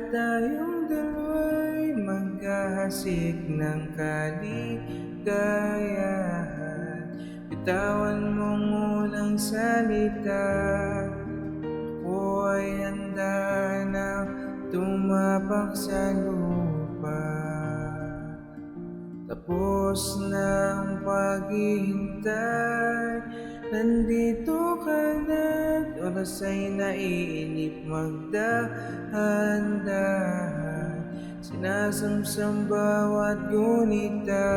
tayong dalawa'y magkahasik ng kaligayahan. Bitawan mong unang salita, ako ay handa na tumapak sa lupa. Tapos ng paghihintay, nandito ka na't oras ay naiinip magdahan-dahan. Sinasamsam bawat gunita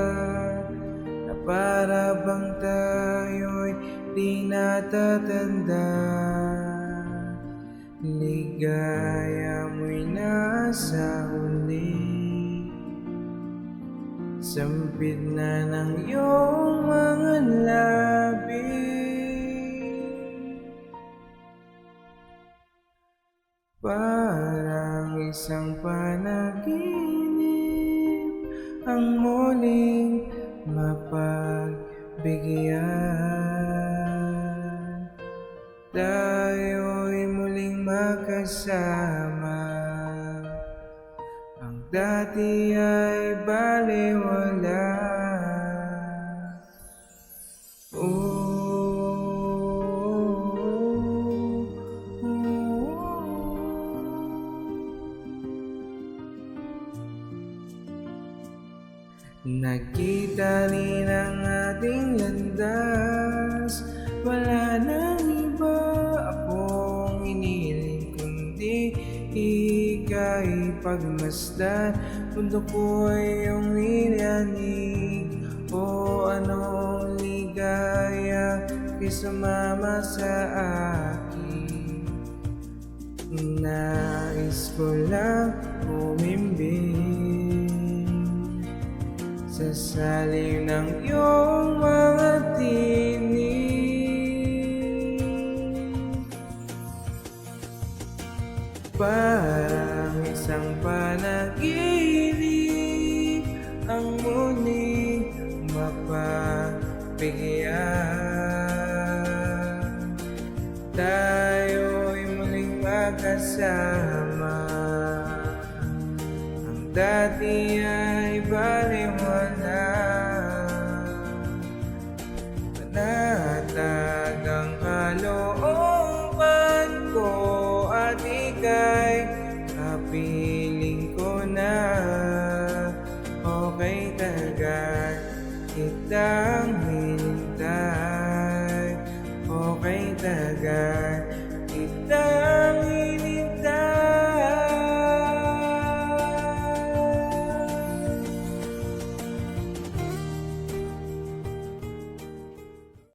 na para bang tayo'y di natatanda. Ligaya mo'y nasa huli, sampid na ng iyong mga labi. Parang isang panaginip ang muling mapagbigyan. Tayo'y muling magkasama, ang dati ay balewala. Nakita rin ang ating landas, wala nang iba akong iniling kundi ika'y pagmasdan. Mundo ko'y iyong lilanig, o anong ligaya kay sumama sa akin. Nais ko lang umimbing sa salim ng iyong mga tinig. Parang isang panaginip ang muling mapagbigyan. Tayo'y muling magkasama, ang dati ay balewala. Panatag ang kalooban ko at ika'y kapiling ko na. Okay, tagal kitang